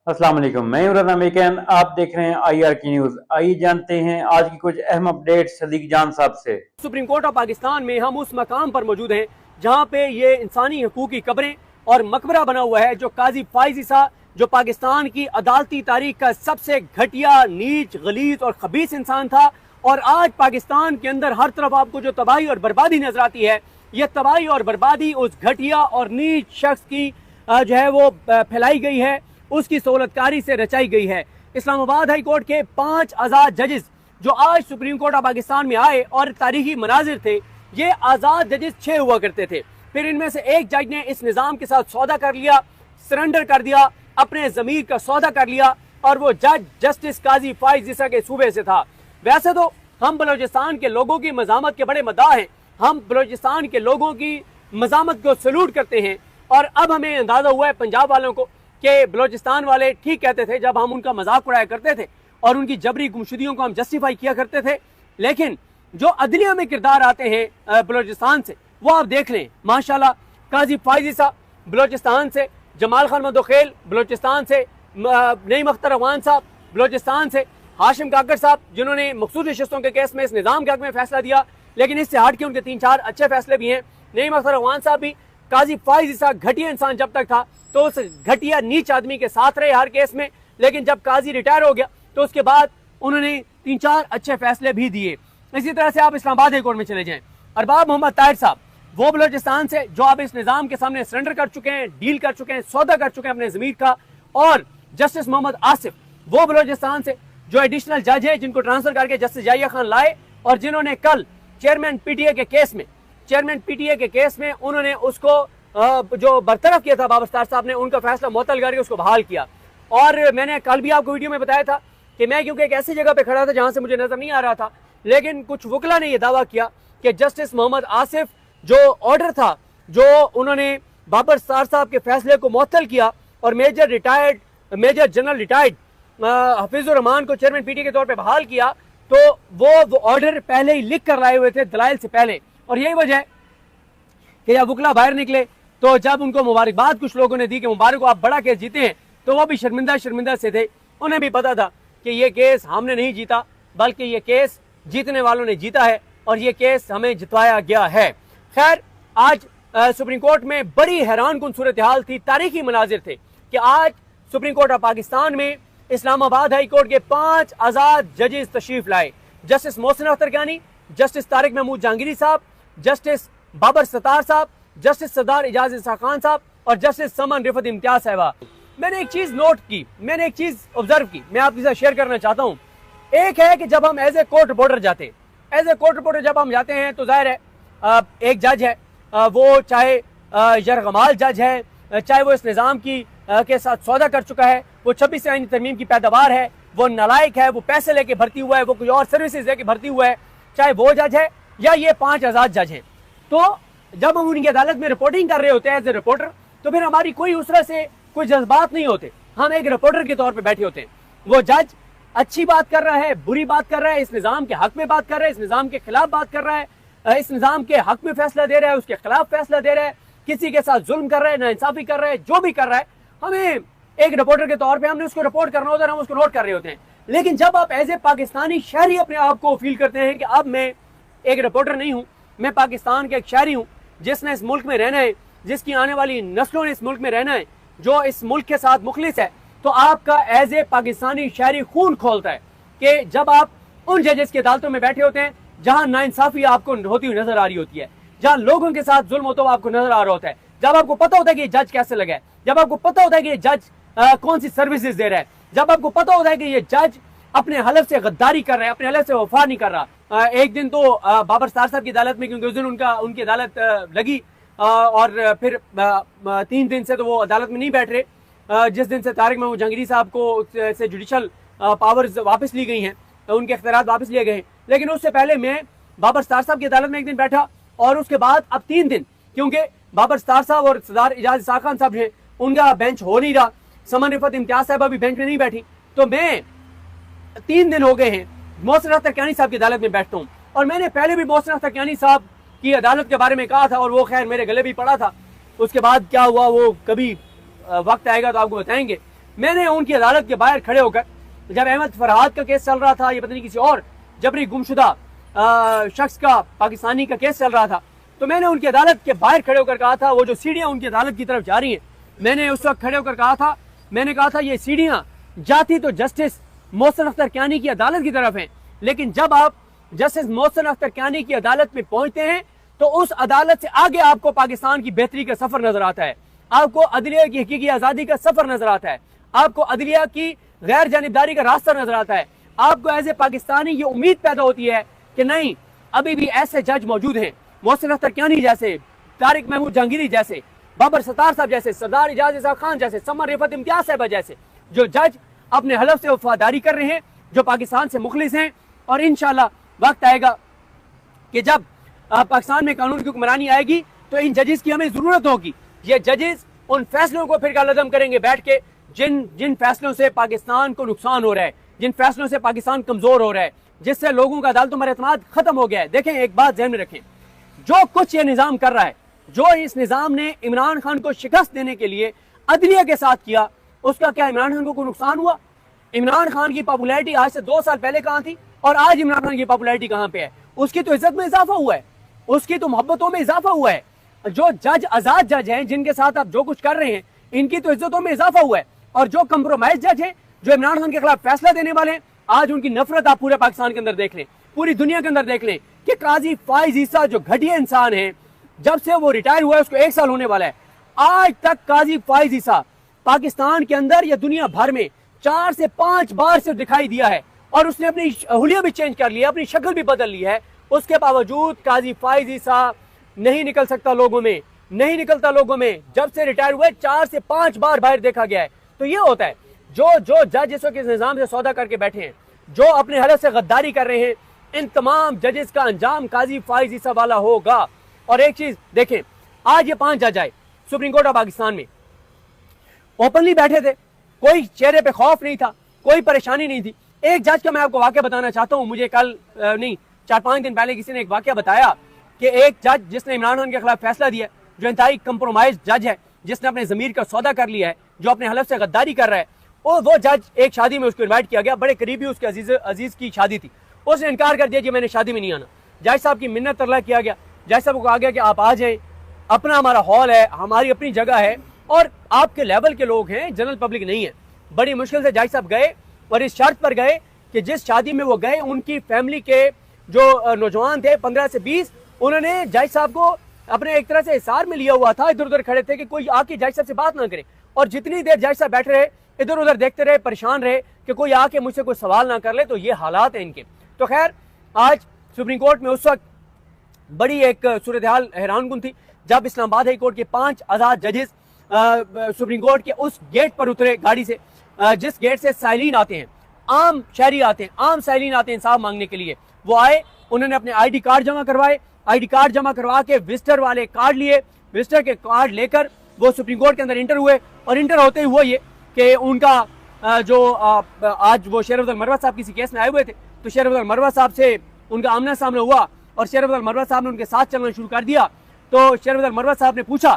अस्सलाम वालेकुम, मैं इमरान अमेरिकन। आप देख रहे हैं IR की न्यूज। आइए जानते हैं आज की कुछ अहम अपडेट सदीक जान साहब से। सुप्रीम कोर्ट ऑफ पाकिस्तान में हम उस मकाम पर मौजूद हैं जहां पे ये इंसानी हकूक की कब्रें और मकबरा बना हुआ है, जो काजी फाइज ईसा, जो पाकिस्तान की अदालती तारीख का सबसे घटिया, नीच, गलीज और खबीस इंसान था। और आज पाकिस्तान के अंदर हर तरफ आपको जो तबाही और बर्बादी नजर आती है, यह तबाही और बर्बादी उस घटिया और नीच शख्स की जो है वो फैलाई गई है, उसकी सहूलतकारी से रचाई गई है। इस्लामाबाद हाई कोर्ट के 5 आजाद जजेस जो आज सुप्रीम कोर्ट ऑफ पाकिस्तान में आए और तारीखी मनाजिर थे, ये आजाद जजेस 6 हुआ करते थे। फिर इनमें से एक जज ने इस निजाम के साथ सौदा कर लिया, सरेंडर कर दिया, अपने जमीर का सौदा कर लिया, और वो जज जस्टिस काजी फाइज ईसा के सूबे से था। वैसे तो हम बलोचिस्तान के लोगों की मजामत के बड़े मद्दाह हैं, हम बलोचिस्तान के लोगों की मजामत को सलूट करते हैं। और अब हमें अंदाजा हुआ है पंजाब वालों को कि बलोचिस्तान वाले ठीक कहते थे जब हम उनका मजाक उड़ाया करते थे और उनकी जबरी गुमशुदियों को हम जस्टिफाई किया करते थे। लेकिन जो अदलिया में किरदार आते हैं बलोचिस्तान से, वो आप देख लें। माशाल्लाह, काजी फाइज ईसा बलोचिस्तान से, जमाल खान मदोखेल बलोचिस्तान से, नईम अख्तर अफगान साहब बलोचिस्तान से, हाशिम काकर साहब जिन्होंने मखसूस नशिस्तों के केस में इस निजाम के हक में फैसला दिया, लेकिन इससे हट के उनके 3-4 अच्छे फैसले भी हैं। नईम अख्तर अफगान साहब भी, काजी फाइज ईसा घटिया इंसान जब तक था तो उस घटिया नीच आदमी के साथ रहे हर केस में, लेकिन जब काजी रिटायर हो गया तो उसके बाद उन्होंने 3-4 अच्छे फैसले भी दिए। इसी तरह से आप इस्लामाबाद हाई कोर्ट में चले जाएं, अरबाब मोहम्मद ताहिर साहब, वो बलोचिस्तान से जो अब इस निजाम के सामने सरेंडर कर चुके हैं, डील कर चुके हैं, सौदा कर चुके हैं अपने जमीर का। और जस्टिस मोहम्मद आसिफ, वो बलोचिस्तान से जो एडिशनल जज है, जिनको ट्रांसफर करके जस्टिस जाहिया खान लाए और जिन्होंने कल चेयरमैन PTA के केस में उन्होंने उसको जो बरतरफ किया था बाबर सत्तार साहब ने, उनका फैसला मुअत्तल करके उसको बहाल किया। और मैंने कल भी आपको वीडियो में बताया था कि मैं क्योंकि एक ऐसी जगह पे खड़ा था जहां से मुझे नजर नहीं आ रहा था, लेकिन कुछ वकला ने यह दावा किया कि जस्टिस मोहम्मद आसिफ जो ऑर्डर था, जो उन्होंने बाबर सत्तार साहब के फैसले को मुअत्तल किया और major general retired Hafizur Rahman को चेयरमैन PTA के तौर पर बहाल किया, तो वो ऑर्डर पहले ही लिख कर लाए हुए थे दलाइल से पहले। और यही वजह है कि जब वकला बाहर निकले तो जब उनको मुबारकबाद कुछ लोगों ने दी कि मुबारक, आप बड़ा केस जीते हैं, तो वो भी शर्मिंदा से थे। उन्हें भी पता था कि ये केस हमने नहीं जीता, बल्कि ये केस जीतने वालों ने जीता है और ये केस हमें जितवाया गया है। खैर, आज सुप्रीम कोर्ट में बड़ी हैरान कुन सूरत हाल थी, तारीखी मनाजिर थे कि आज सुप्रीम कोर्ट ऑफ पाकिस्तान में इस्लामाबाद हाई कोर्ट के 5 आजाद जजेस तशरीफ लाए। जस्टिस मोहसिन अख्तर कियानी, जस्टिस तारिक महमूद जहांगीरी साहब, जस्टिस बाबर सत्तार साहब, जस्टिस सरदार एजाज ईसा खान साहब और जस्टिस समन रिफत इम्तियाज साहिबा। मैंने एक चीज नोट की, मैंने एक चीज ऑब्जर्व की, मैं आपके साथ शेयर करना चाहता हूं। एक है कि जब हम एज ए कोर्ट रिपोर्टर जब हम जाते हैं तो जाहिर है एक जज है, वो चाहे यरगमाल जज है, चाहे वो इस निजाम की के साथ सौदा कर चुका है, वो 26 आईनी तरमीम की पैदावार है, वो नालायक है, वो पैसे लेके भर्ती हुआ है, वो कोई और सर्विसेज लेके भर्ती हुआ है, चाहे वो जज है या ये 5 आजाद जज हैं। तो जब हम उनकी अदालत में रिपोर्टिंग कर रहे होते हैं एज ए रिपोर्टर, तो फिर हमारी कोई उस तरह से कोई जज्बात नहीं होते, हम एक रिपोर्टर के तौर पे बैठे होते हैं। वो जज अच्छी बात कर रहा है, बुरी बात कर रहा है, इस निजाम के हक में बात कर रहा है, इस निजाम के खिलाफ बात कर रहा है, इस निजाम के हक में फैसला दे रहा है, उसके खिलाफ फैसला दे रहा है, किसी के साथ जुल्म कर रहा है, नाइंसाफी कर रहा है, जो भी कर रहा है, हमें एक रिपोर्टर के तौर पर हमने उसको रिपोर्ट करना होता है, हम उसको नोट कर रहे होते हैं। लेकिन जब आप एज ए पाकिस्तानी शहरी अपने आप को फील करते हैं कि अब मैं एक रिपोर्टर नहीं हूं, मैं पाकिस्तान के एक शहरी हूं जिसने इस मुल्क में रहना है, जिसकी आने वाली नस्लों ने इस मुल्क में रहना है, जो इस मुल्क के साथ मुखलिस है, तो आपका एज ए पाकिस्तानी शहरी खून खोलता है कि जब आप उन जजेस की अदालतों में बैठे होते हैं जहां नाइंसाफी आपको होती हुई नजर आ रही होती है, जहां लोगों के साथ जुल्म होता हुआ आपको नजर आ रहा होता है, जब आपको पता होता है कि ये जज कैसे लगा है, जब आपको पता होता है कि ये जज कौन सी सर्विसेज दे रहा है, जब आपको पता होता है कि ये जज अपने हलफ से गद्दारी कर रहा है, अपने हलफ से वफा नहीं कर रहा। एक दिन तो बाबर सत्तार साहब की अदालत में, क्योंकि उस दिन उनकी अदालत लगी और फिर 3 दिन से तो वो अदालत में नहीं बैठ रहे, जिस दिन से तारिक महमूद जहांगीरी साहब को से जुडिशल पावर्स वापस ली गई हैं, तो उनके इख्तियारात वापस लिए गए हैं। लेकिन उससे पहले मैं बाबर सत्तार साहब की अदालत में एक दिन बैठा और उसके बाद अब 3 दिन, क्योंकि बाबर सत्तार साहब और सरदार एजाज ईसा खान साहब हैं, उनका बेंच हो नहीं रहा, समन रिफत इम्तियाज साहब अभी बेंच में नहीं बैठी, तो मैं 3 दिन हो गए हैं मोहसिन अख्तर कियानी साहब की अदालत में बैठता हूँ। और मैंने पहले भी मोहसिन अख्तर कियानी साहब की अदालत के बारे में कहा था और वो खैर मेरे गले भी पड़ा था। उसके बाद क्या हुआ वो कभी वक्त आएगा तो आपको बताएंगे। मैंने उनकी अदालत के बाहर खड़े होकर, जब अहमद फरहाद का केस चल रहा था, ये पता नहीं किसी और जबरी गुमशुदा शख्स का, पाकिस्तानी का केस चल रहा था, तो मैंने उनकी अदालत के बाहर खड़े होकर कहा था, वो जो सीढ़ियां उनकी अदालत की तरफ जा रही हैं, मैंने उस वक्त खड़े होकर कहा था, मैंने कहा था ये सीढ़ियां जाती तो जस्टिस मोहसिन अख्तर कियानी की अदालत की तरफ हैं, लेकिन जब आप जस्टिस मोहसिन अख्तर कियानी की अदालत में पहुंचते हैं तो उस अदालत से आगे आपको पाकिस्तान की बेहतरी का सफर नजर आता है, आपको अदलिया की हकीकी आजादी का सफर नजर आता है, आपको अदलिया की गैर जानिबदारी का रास्ता नजर आता है, आपको एज ए पाकिस्तानी ये उम्मीद पैदा होती है कि नहीं, अभी भी ऐसे जज मौजूद हैं, मोहसिन अख्तर कियानी जैसे, तारिक महमूद जहांगीरी जैसे, बाबर सत्तार साहब जैसे, सरदार एजाज इसा खान जैसे, समर रिफत इम्तियाज साहब जैसे, जो जज अपने हलफ से वफादारी कर रहे हैं, जो पाकिस्तान से मुखलिस हैं। और इंशाल्लाह वक्त आएगा कि जब पाकिस्तान में कानून की हुक्मरानी आएगी तो इन जजेस की हमें जरूरत होगी। ये जजेस उन फैसलों को फिर कलअदम करेंगे बैठ के जिन फैसलों से पाकिस्तान को नुकसान हो रहा है, जिन फैसलों से पाकिस्तान कमजोर हो रहा है, जिससे लोगों का अदालतों पर एतमाद खत्म हो गया है। देखें, एक बात ध्यान में रखें, जो कुछ ये निजाम कर रहा है, जो इस निजाम ने इमरान खान को शिकस्त देने के लिए अदलिया के साथ किया, उसका क्या इमरान खान को कोई नुकसान हुआ? इमरान खान की पॉपुलैरिटी आज से 2 साल पहले कहां थी और आज इमरान खान की पॉपुलैरिटी कहां पे है? उसकी तो इज्जत में इजाफा हुआ है, उसकी तो मोहब्बतों में इजाफा हुआ है। जो जज आजाद जज हैं, जिनके साथ आप जो कुछ कर रहे हैं, इनकी तो इज्जतों में इजाफा हुआ है। और जो कंप्रोमाइज जज हैं, जो इमरान खान के खिलाफ फैसला देने वाले हैं, आज उनकी नफरत आप पूरे पाकिस्तान के अंदर देख लें, पूरी दुनिया के अंदर देख लें कि काजी फाइज ईसा जो घटिया इंसान है, जब से वो रिटायर हुआ है उसको 1 साल होने वाला है, आज तक काजी फाइज ईसा पाकिस्तान के अंदर या दुनिया भर में 4 से 5 बार से दिखाई दिया है और उसने अपनी हुलिया भी चेंज कर लिया, अपनी शक्ल भी बदल ली है। उसके बावजूद काजी फाइज ईसा नहीं निकल सकता लोगों में, नहीं निकलता लोगों में। जब से रिटायर हुए 4 से 5 बार बाहर देखा गया है। तो ये होता है, जो जज इस वक्त इस निजाम से सौदा करके बैठे हैं, जो अपने हलफ से गद्दारी कर रहे हैं, इन तमाम जजेस का अंजाम काजी फाइज ईसा वाला होगा। और एक चीज देखें, आज ये 5 जज आए सुप्रीम कोर्ट ऑफ पाकिस्तान में, ओपनली बैठे थे, कोई चेहरे पे खौफ नहीं था, कोई परेशानी नहीं थी। एक जज का मैं आपको वाकया बताना चाहता हूं, मुझे कल नहीं 4-5 दिन पहले किसी ने एक वाकया बताया कि एक जज जिसने इमरान खान के खिलाफ फैसला दिया, जो इंतहाई कंप्रोमाइज जज है, जिसने अपने जमीर का सौदा कर लिया है, जो अपने हलफ से गद्दारी कर रहा है, वो जज एक शादी में उसको इन्वाइट किया गया, बड़े करीबी उसके अजीज की शादी थी, उसने इनकार कर दिया कि मैंने शादी में नहीं आना। जज साहब की मिन्नत तरला किया गया, जज साहब को कहा गया कि आप आ जाएं, अपना हमारा हॉल है, हमारी अपनी जगह है और आपके लेवल के लोग हैं, जनरल पब्लिक नहीं है। बड़ी मुश्किल से जज साहब गए और इस शर्त पर गए कि जिस शादी में वो गए, उनकी फैमिली के जो नौजवान थे 15 से 20, उन्होंने जज साहब को अपने एक तरह से हिसार में लिया हुआ था, इधर उधर खड़े थे कि कोई आके जज साहब से बात ना करे। और जितनी देर जज साहब बैठे रहे, इधर उधर देखते रहे, परेशान रहे कि कोई आके मुझसे कोई सवाल ना कर ले। तो ये हालात है इनके। तो खैर, आज सुप्रीम कोर्ट में उस वक्त बड़ी एक सूरत हाल हैरानकुन थी जब इस्लामाबाद हाई कोर्ट के 5 आजाद जजेस सुप्रीम कोर्ट के उस गेट पर उतरे गाड़ी से, जिस गेट से साइलिन आते हैं, आम शहरी आते हैं, आम साइलिन आते हैं इंसाफ मांगने के लिए। वो आए, उन्होंने अपने ID कार्ड जमा करवाए, ID कार्ड जमा करवा के विजिटर वाले कार्ड लिए, विजिटर के कार्ड लेकर वो सुप्रीम कोर्ट के अंदर इंटर हुए। और इंटर होते ही हुआ ये कि उनका आज वो शेर अब्दुल मरवा साहब किसी केस में आए हुए थे, तो शेर अब्दुल मरवा साहब से उनका आमना सामना हुआ और शेर अब्दुल मरवा साहब ने उनके साथ चलना शुरू कर दिया। तो शेर अब्दुल मरवा साहब ने पूछा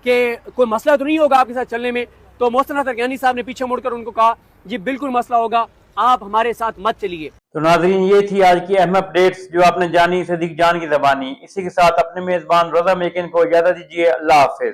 कि कोई मसला तो नहीं होगा आपके साथ चलने में? तो मोहसिन अख्तर कियानी साहब ने पीछे मुड़कर उनको कहा, जी बिल्कुल मसला होगा, आप हमारे साथ मत चलिए। तो नाज़रीन, ये थी आज की अहम अपडेट्स जो आपने जानी सदीक जान की ज़बानी। इसी के साथ अपने मेज़बान रोज़ा मेकिन को इजाज़त दीजिए। अल्लाह हाफ़िज़।